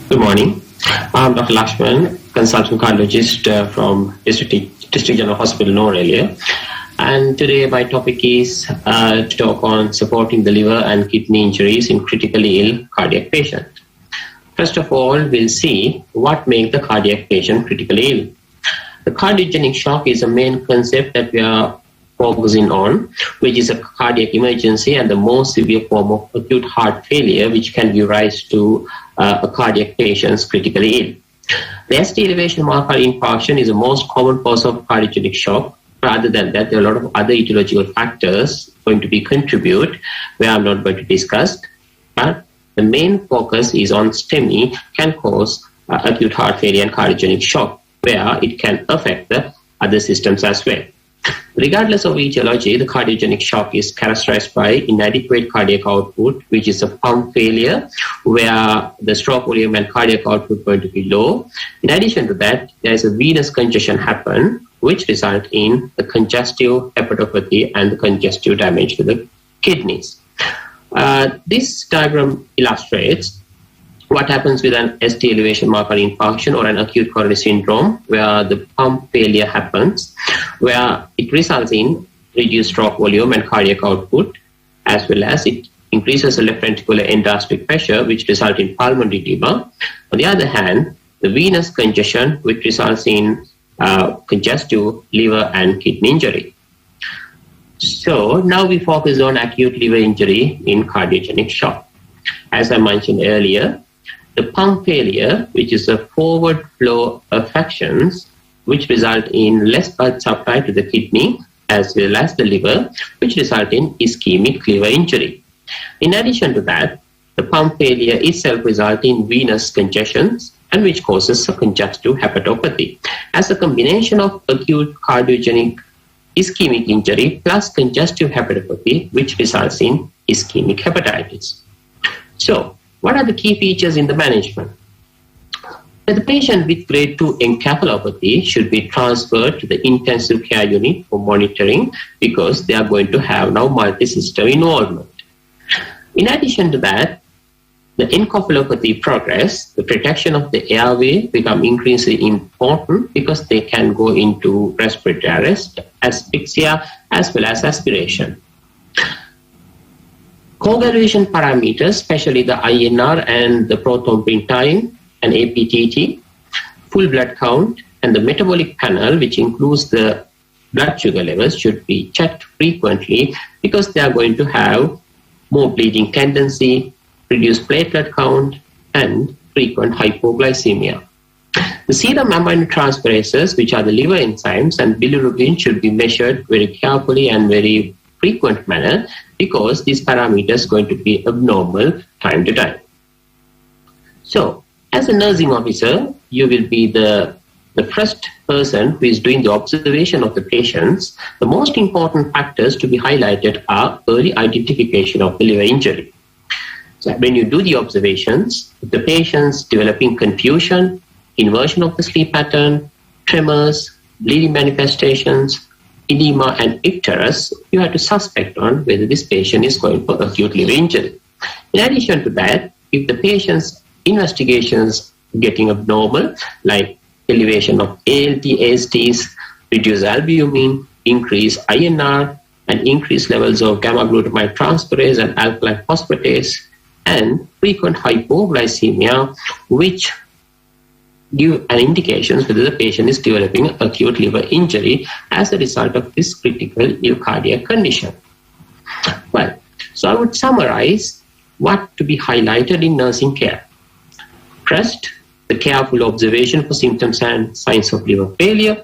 Good morning. I'm Dr. Lakshman, consultant cardiologist from District General Hospital, Norelia. And today my topic is to talk on supporting the liver and kidney injuries in critically ill cardiac patient. First of all, we'll see what makes the cardiac patient critically ill. The cardiogenic shock is a main concept that we are focusing on, which is a cardiac emergency and the most severe form of acute heart failure, which can give rise to a cardiac patient's critically ill. The ST elevation myocardial infarction is the most common cause of cardiogenic shock. Rather than that, there are a lot of other etiological factors going to be contribute, where I'm not going to discuss. But the main focus is on STEMI can cause acute heart failure and cardiogenic shock, where it can affect the other systems as well. Regardless of etiology, the cardiogenic shock is characterized by inadequate cardiac output, which is a pump failure, where the stroke volume and cardiac output are going to be low. In addition to that, there is a venous congestion happen, which result in the congestive hepatopathy and the congestive damage to the kidneys. This diagram illustrates what happens with an ST elevation myocardial infarction or an acute coronary syndrome, where the pump failure happens, where it results in reduced stroke volume and cardiac output, as well as it increases the left ventricular end-diastolic pressure, which results in pulmonary edema. On the other hand, the venous congestion, which results in congestive liver and kidney injury. So now we focus on acute liver injury in cardiogenic shock. As I mentioned earlier, the pump failure, which is a forward flow affections, which result in less blood supply to the kidney as well as the liver, which result in ischemic liver injury. In addition to that, the pump failure itself results in venous congestions and which causes a congestive hepatopathy. As a combination of acute cardiogenic ischemic injury plus congestive hepatopathy, which results in ischemic hepatitis. So, what are the key features in the management? The patient with grade 2 encephalopathy should be transferred to the intensive care unit for monitoring because they are going to have now multi-system involvement. In addition to that, the encephalopathy progress, the protection of the airway become increasingly important because they can go into respiratory arrest, asphyxia, as well as aspiration. Coagulation parameters, especially the INR and the prothrombin time and APTT, full blood count, and the metabolic panel, which includes the blood sugar levels, should be checked frequently because they are going to have more bleeding tendency, reduced platelet count, and frequent hypoglycemia. The serum aminotransferases, which are the liver enzymes, and bilirubin should be measured very carefully and very frequent manner because these parameters are going to be abnormal time to time. So, as a nursing officer, you will be the first person who is doing the observation of the patients. The most important factors to be highlighted are early identification of the liver injury. So when you do the observations, if the patient's developing confusion, inversion of the sleep pattern, tremors, bleeding manifestations, edema and icterus, you have to suspect on whether this patient is going for acute liver injury. In addition to that, if the patient's investigations getting abnormal, like elevation of ALT, ASTs, reduced albumin, increased INR, and increased levels of gamma-glutamate transferase and alkaline phosphatase, and frequent hypoglycemia, which give an indication whether the patient is developing acute liver injury as a result of this critical ill cardiac condition. Well, so I would summarize what to be highlighted in nursing care. First, the careful observation for symptoms and signs of liver failure.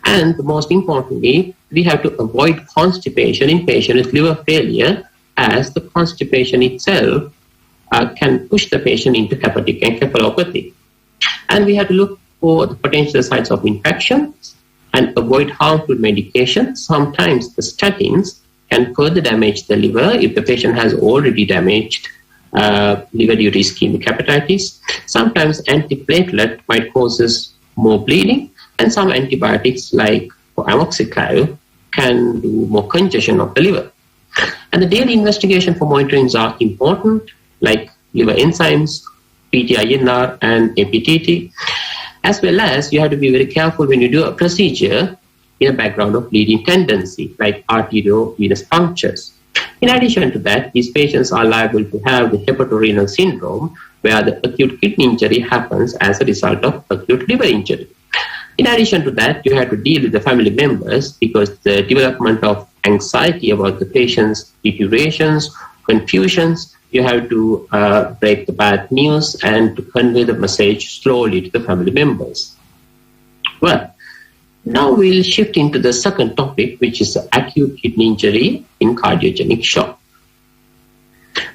And most importantly, we have to avoid constipation in patients with liver failure, as the constipation itself can push the patient into hepatic encephalopathy. And we have to look for the potential signs of infections and avoid harmful medication. Sometimes the statins can further damage the liver if the patient has already damaged liver due to ischemic hepatitis. Sometimes antiplatelet might cause more bleeding, and some antibiotics like amoxicillin can do more congestion of the liver. And the daily investigation for monitoring are important, like liver enzymes, PTINR and APTT, as well as you have to be very careful when you do a procedure in a background of bleeding tendency, like arteriovenous punctures. In addition to that, these patients are liable to have the hepatorenal syndrome, where the acute kidney injury happens as a result of acute liver injury. In addition to that, you have to deal with the family members because the development of anxiety about the patient's deteriorations, confusions, you have to break the bad news and to convey the message slowly to the family members. Well, now we'll shift into the second topic, which is acute kidney injury in cardiogenic shock.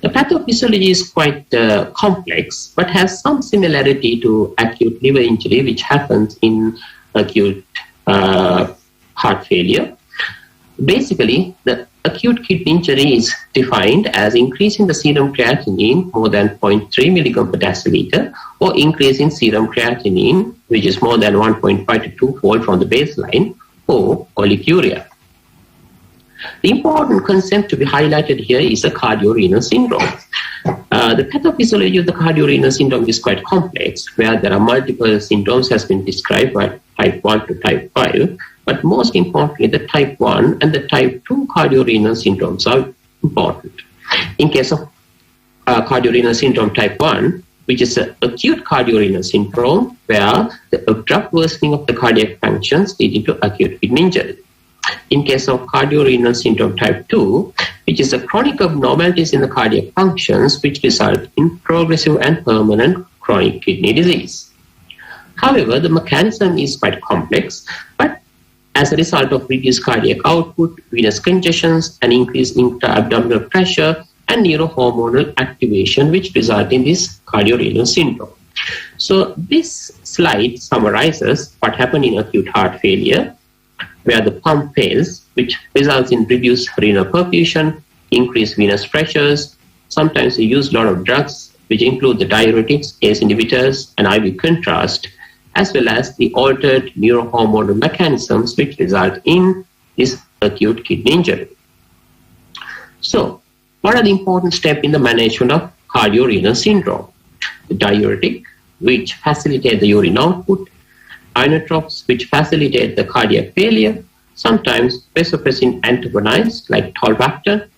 The pathophysiology is quite complex, but has some similarity to acute liver injury, which happens in acute heart failure. Basically, the acute kidney injury is defined as increasing the serum creatinine more than 0.3 milligram per deciliter, or increasing serum creatinine, which is more than 1.5 to 2-fold from the baseline, or oliguria. The important concept to be highlighted here is the cardiorenal syndrome. The pathophysiology of the cardiorenal syndrome is quite complex, where there are multiple syndromes has been described by type 1 to type 5, but most importantly, the type 1 and the type 2 cardiorenal syndromes are important. In case of cardiorenal syndrome type 1, which is an acute cardiorenal syndrome, where the abrupt worsening of the cardiac functions leading to acute kidney injury. In case of cardiorenal syndrome type 2, which is a chronic abnormalities in the cardiac functions which result in progressive and permanent chronic kidney disease. However, the mechanism is quite complex, but as a result of reduced cardiac output, venous congestions, and increased intra-abdominal pressure, and neurohormonal activation, which result in this cardiorenal syndrome. So this slide summarizes what happened in acute heart failure, where the pump fails, which results in reduced renal perfusion, increased venous pressures. Sometimes we use a lot of drugs, which include the diuretics, ACE inhibitors, and IV contrast, as well as the altered neurohormonal mechanisms, which result in this acute kidney injury. So, what are the important steps in the management of cardiorenal syndrome? The diuretic, which facilitate the urine output, inotropes, which facilitate the cardiac failure, sometimes vasopressin antagonists like tolvaptan,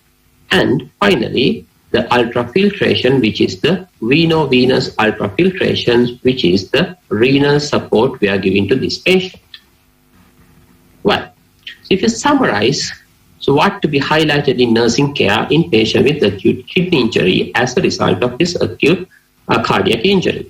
and finally, the ultrafiltration, which is the veno-venous ultrafiltration, which is the renal support we are giving to this patient. Well, so if you summarize, so what to be highlighted in nursing care in patient with acute kidney injury as a result of this acute cardiac injury?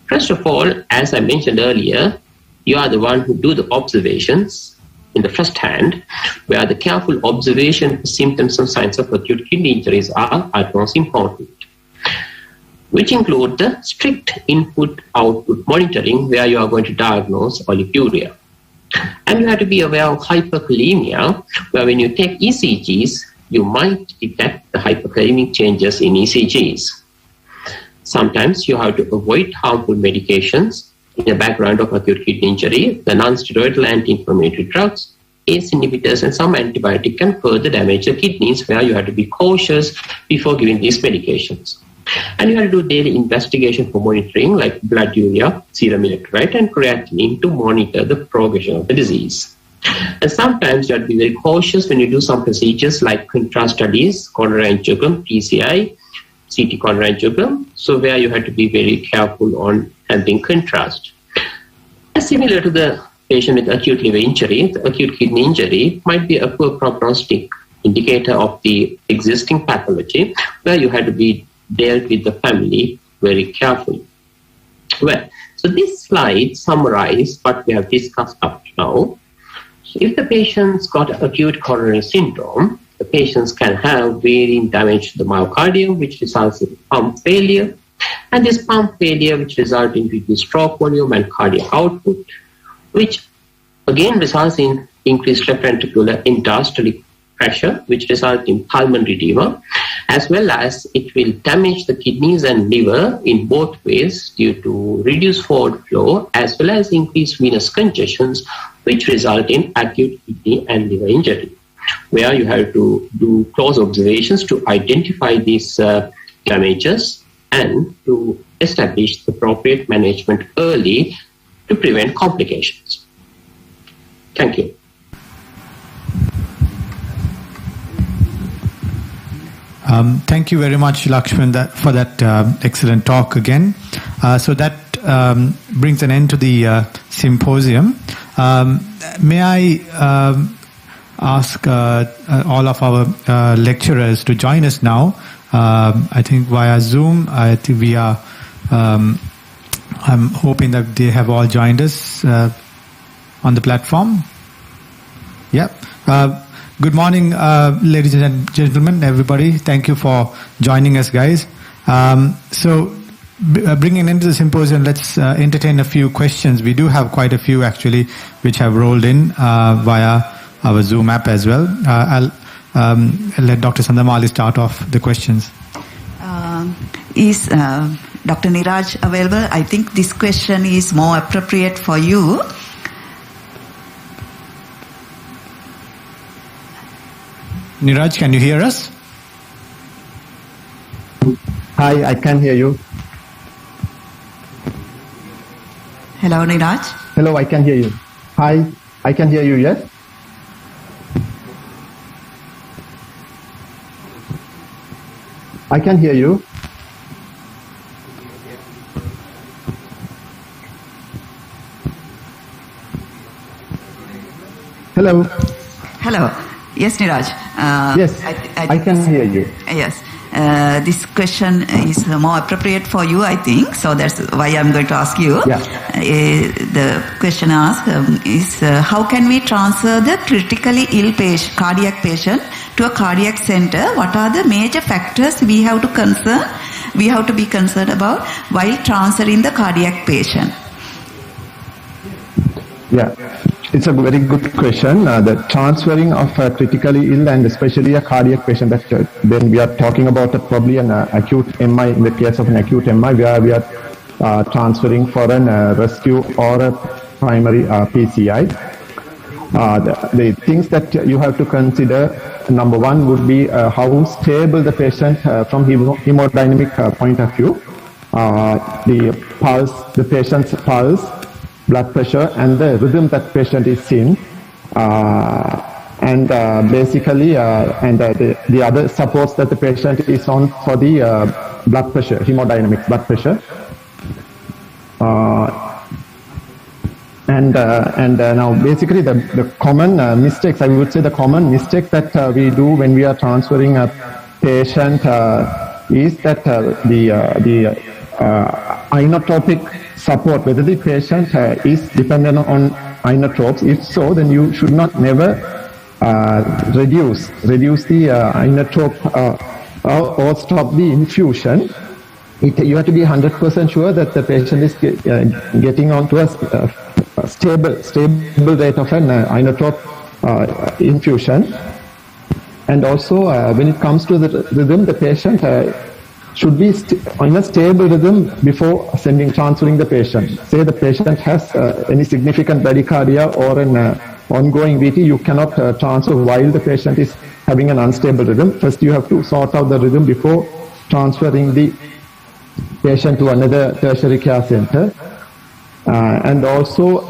First of all, as I mentioned earlier, you are the one who do the observations in the first hand, where the careful observation of symptoms and signs of acute kidney injuries are utmost important, which include the strict input-output monitoring, where you are going to diagnose oliguria. And you have to be aware of hyperkalemia, where when you take ECGs, you might detect the hyperkalemic changes in ECGs. Sometimes you have to avoid harmful medications. In the background of acute kidney injury, the non-steroidal anti-inflammatory drugs, ACE inhibitors, and some antibiotic can further damage the kidneys, where you have to be cautious before giving these medications. And you have to do daily investigation for monitoring, like blood urea, serum electrolyte, and creatinine to monitor the progression of the disease. And sometimes you have to be very cautious when you do some procedures like contrast studies, coronary angiogram, PCI, CT coronary angiogram, so where you have to be very careful on having contrast. Similar to the patient with acute liver injury, the acute kidney injury might be a poor prognostic indicator of the existing pathology, where you have to be dealt with the family very carefully. Well, so this slide summarizes what we have discussed up to now. So if the patient's got acute coronary syndrome, the patients can have varying damage to the myocardium, which results in pump failure, and this pump failure which results in reduced stroke volume and cardiac output, which again results in increased left ventricular interstitial pressure, which results in pulmonary edema, as well as it will damage the kidneys and liver in both ways due to reduced forward flow, as well as increased venous congestions, which result in acute kidney and liver injury, where you have to do close observations to identify these damages and to establish the appropriate management early to prevent complications. Thank you. Thank you very much, Lakshman, for that excellent talk again. So that brings an end to the symposium. May I ask all of our lecturers to join us now? I think via Zoom. I think we are. I'm hoping that they have all joined us on the platform. Yeah. Good morning, ladies and gentlemen, everybody. Thank you for joining us, guys. So, bringing into the symposium, let's entertain a few questions. We do have quite a few, actually, which have rolled in via our Zoom app as well. I'll let Dr. Sandamali start off the questions. Is Dr. Niraj available? I think this question is more appropriate for you. Niraj, can you hear us? Hi, I can hear you. Hello, Niraj. Hello, I can hear you. Hi, I can hear you, yes? I can hear you. Hello. Hello. Yes, Niraj. Yes, I can hear you. Yes. This question is more appropriate for you, I think. So that's why I'm going to ask you. Yeah. The question asked is how can we transfer the critically ill cardiac patient to a cardiac center? What are the major factors we have to be concerned about while transferring the cardiac patient? Yeah. It's a very good question. The transferring of a critically ill and especially a cardiac patient, that then we are talking about probably an acute MI, in the case of an acute MI, where we are transferring for a rescue or a primary PCI. The things that you have to consider, number one would be how stable the patient from hemodynamic point of view, the pulse, the patient's pulse, blood pressure, and the rhythm that patient is in, and basically and the other supports that the patient is on for the blood pressure, hemodynamic blood pressure, and now basically the common mistakes, I would say the common mistake that we do when we are transferring a patient is that the inotropic support, whether the patient is dependent on inotropes. If so, then you should not never reduce the inotrope or stop the infusion. You have to be 100% sure that the patient is getting onto a stable rate of an inotrope infusion. And also, when it comes to the rhythm, the patient should be in a stable rhythm before transferring the patient. Say the patient has any significant bradycardia or an ongoing VT, you cannot transfer while the patient is having an unstable rhythm. First, you have to sort out the rhythm before transferring the patient to another tertiary care center. And also,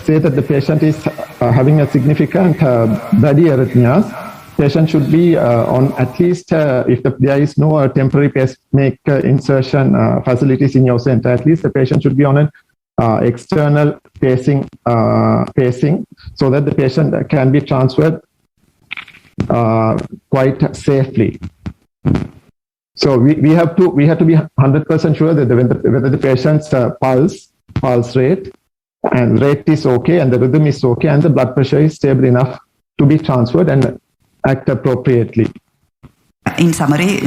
say that the patient is having a significant bradyarrhythmias. Patient should be on at least, if there is no temporary pacemaker insertion facilities in your center, at least the patient should be on an external pacing so that the patient can be transferred quite safely. So we have to be 100% sure that whether the patient's pulse rate and rate is okay and the rhythm is okay and the blood pressure is stable enough to be transferred and act appropriately. In summary,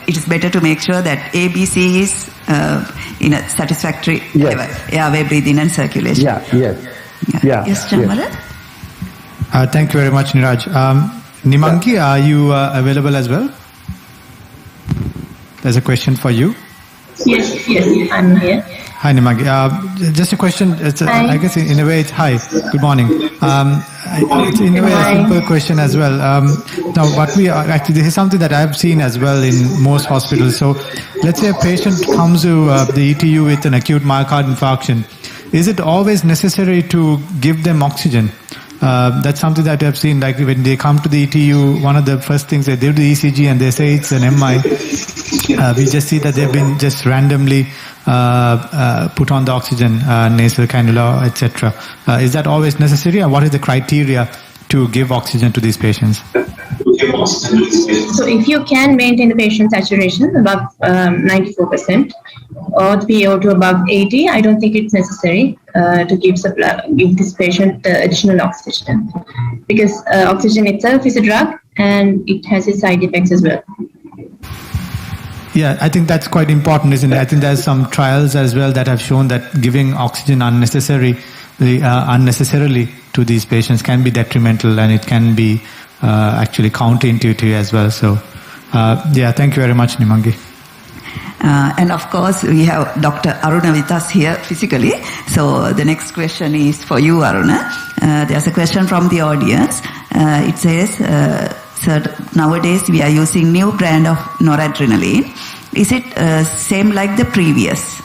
it is better to make sure that ABC is in a satisfactory level. Airway, breathing and circulation. Yes, Jamala? Thank you very much, Niraj. Nimangi, are you available as well? There's a question for you. Yes, I'm here. Hi, Nimagi. Just a question. I guess in a way it's hi. Good morning. It's in a way a simple question as well. Now, what we are actually, this is something that I've seen as well in most hospitals. So, let's say a patient comes to the ETU with an acute myocardial infarction. Is it always necessary to give them oxygen? That's something that I've seen. Like when they come to the ETU, one of the first things they do the ECG and they say it's an MI. We just see that they've been just randomly put on the oxygen, nasal cannula, etc. Is that always necessary, and what is the criteria to give oxygen to these patients? So if you can maintain the patient saturation above 94% or the PO2 above 80, I don't think it's necessary to give this patient additional oxygen, because oxygen itself is a drug and it has its side effects as well. Yeah, I think that's quite important, isn't it? I think there's some trials as well that have shown that giving oxygen unnecessarily to these patients can be detrimental, and it can be actually counterintuitive as well. So, thank you very much, Nimangi. And of course, we have Dr. Aruna with us here physically. So the next question is for you, Aruna. There's a question from the audience. It says, sir, nowadays we are using new brand of noradrenaline. Is it same like the previous?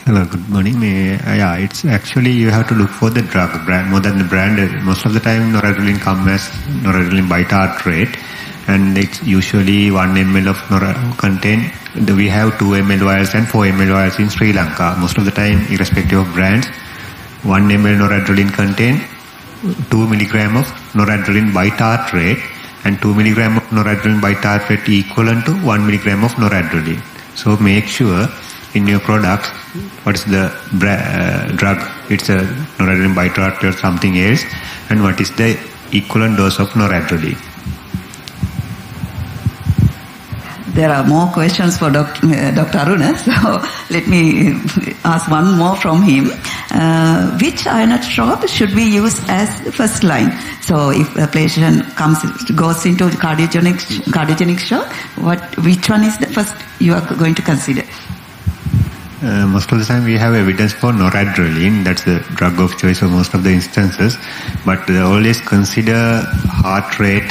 Hello, good morning. It's actually you have to look for the drug brand more than the brand. Most of the time, noradrenaline comes as noradrenaline bitartrate, and it's usually 1 ml of contain. We have 2 ml vials and 4 ml vials in Sri Lanka. Most of the time, irrespective of brands, 1 ml noradrenaline contain 2 milligram of noradrenaline bitartrate, and 2 milligram of noradrenaline bitartrate equivalent to 1 milligram of noradrenaline. So make sure in your products what is the drug, it's a noradrenaline bitartrate or something else, and what is the equivalent dose of noradrenaline. There are more questions for Dr. Aruna, so let me ask one more from him. Which inotrope should we use as first line? So if a patient goes into cardiogenic shock, which one is the first you are going to consider? Most of the time we have evidence for noradrenaline, that's the drug of choice for most of the instances, but always consider heart rate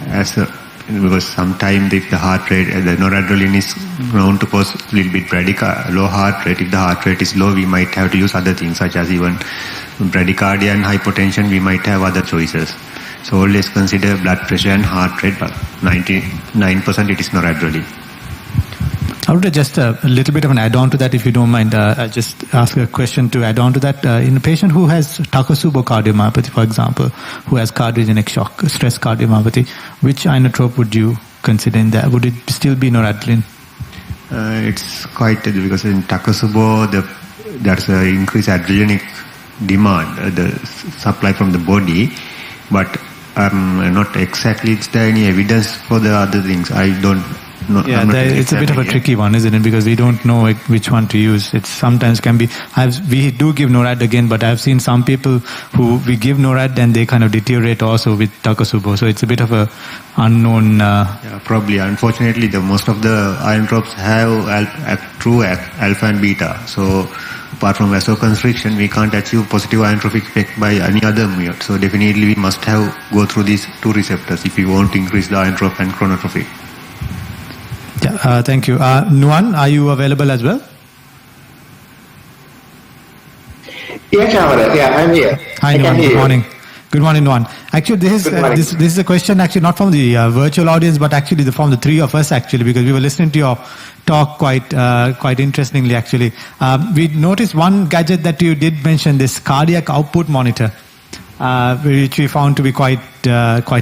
as a, because sometimes if the heart rate, the noradrenaline is known to cause a little bit low heart rate. If the heart rate is low, we might have to use other things such as even bradycardia and hypotension, we might have other choices. So always consider blood pressure and heart rate, but 99% it is noradrenaline. I would just a little bit of an add-on to that, if you don't mind. I'll just ask a question to add on to that. In a patient who has Takotsubo cardiomyopathy, for example, who has cardiogenic shock, stress cardiomyopathy, which inotrope would you consider in that? Would it still be noradrenaline? It's quite, because in Takotsubo, there's an increased adrenogenic demand, the supply from the body, but not exactly, is there any evidence for the other things? I don't. It's a bit of a tricky one, isn't it? Because we don't know which one to use. It sometimes can be. We do give NORAD again, but I've seen some people who we give NORAD and they kind of deteriorate also with Takotsubo. So it's a bit of a unknown. Probably. Unfortunately, most of the inotropes have true alpha and beta. So apart from vasoconstriction, we can't achieve positive inotropic effect by any other method. So definitely we must go through these two receptors if we want to increase the inotrope and chronotropic. Yeah, thank you. Nuan, are you available as well? Yeah, Kamala. Yeah, I'm here. Hi, Nuan. Good morning. Good morning, Nuan. Actually, this is a question actually not from the virtual audience, but actually from the three of us actually, because we were listening to your talk quite interestingly actually. We noticed one gadget that you did mention, this cardiac output monitor, which we found to be quite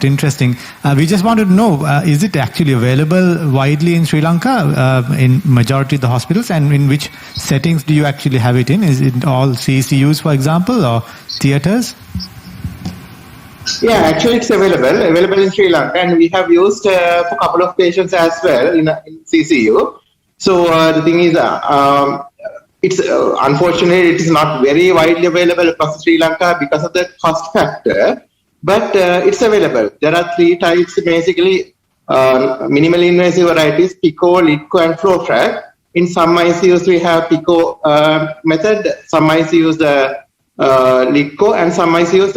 interesting. We just wanted to know, is it actually available widely in Sri Lanka, in majority of the hospitals, and in which settings do you actually have it in? Is it all CCUs, for example, or theatres? Yeah, actually it's available in Sri Lanka, and we have used for a couple of patients as well in CCU. So the thing is, it's unfortunately it is not very widely available across Sri Lanka because of the cost factor, but it's available. There are three types basically: minimally invasive varieties, PICO, LITCO, and FlowTrack. in some ICUs we have PICO method, some ICUs LITCO, and some ICUs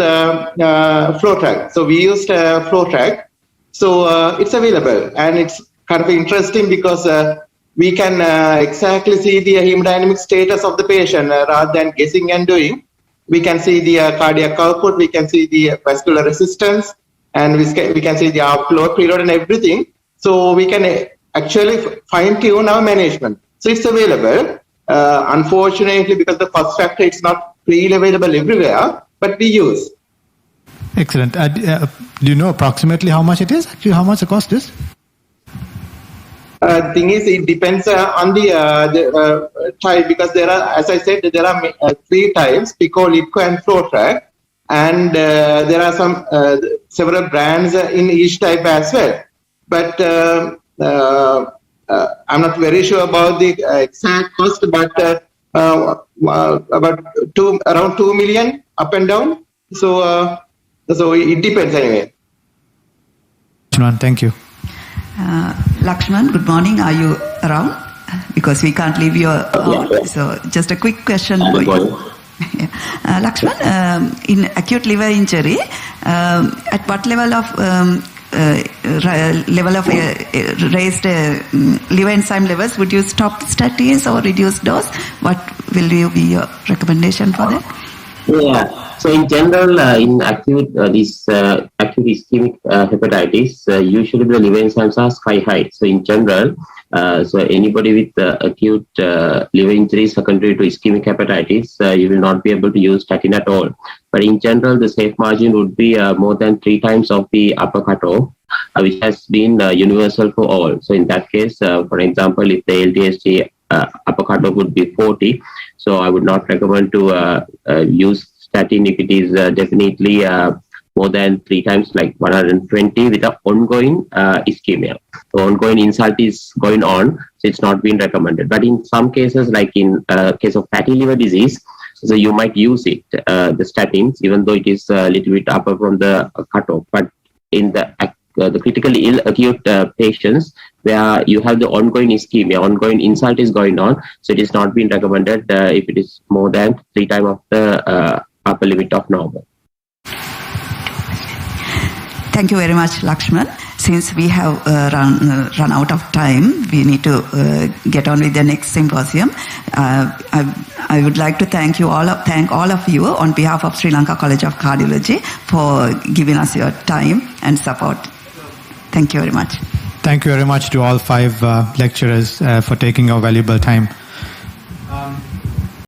flow track. So we used flow track. So it's available, and it's kind of interesting because we can exactly see the hemodynamic status of the patient rather than guessing and doing. We can see the cardiac output, we can see the vascular resistance, and we can see the outflow, preload, and everything. So we can actually fine-tune our management. So it's available. Unfortunately, because the first factor, it's not freely available everywhere, but we use. Excellent. Do you know approximately how much it is? Actually, how much the cost is? Thing is, it depends on the type, because there are, as I said, there are 3 types: PICO, LITCO, and flow track, and there are some several brands in each type as well. But I'm not very sure about the exact cost, but about around 2 million up and down. So it depends anyway. Thank you. Lakshman, good morning. Are you around? Because we can't leave you out. Yeah. So just a quick question for you. Lakshman, in acute liver injury, at what level of raised liver enzyme levels would you stop statins or reduce dose? What will be your recommendation for that? Yeah. So in general, in acute acute ischemic hepatitis, usually the liver enzymes are sky high. So in general, so anybody with acute liver injury secondary to ischemic hepatitis, you will not be able to use statin at all. But in general, the safe margin would be more than 3 times of the upper cutoff, which has been universal for all. So in that case, for example, if the LDST upper cutoff would be 40, so I would not recommend to use statin if it is definitely more than 3 times, like 120 with an ongoing ischemia. So ongoing insult is going on, so it's not been recommended. But in some cases, like in case of fatty liver disease, so you might use it, the statins, even though it is a little bit upper from the cutoff. But in the critically ill acute patients where you have the ongoing ischemia, ongoing insult is going on, so it is not been recommended if it is more than 3 times of the upper limit of normal. Thank you very much, Lakshman. Since we have run out of time, we need to get on with the next symposium. I would like to thank all of you on behalf of Sri Lanka College of Cardiology for giving us your time and support. Thank you very much. Thank you very much to all 5 lecturers for taking your valuable time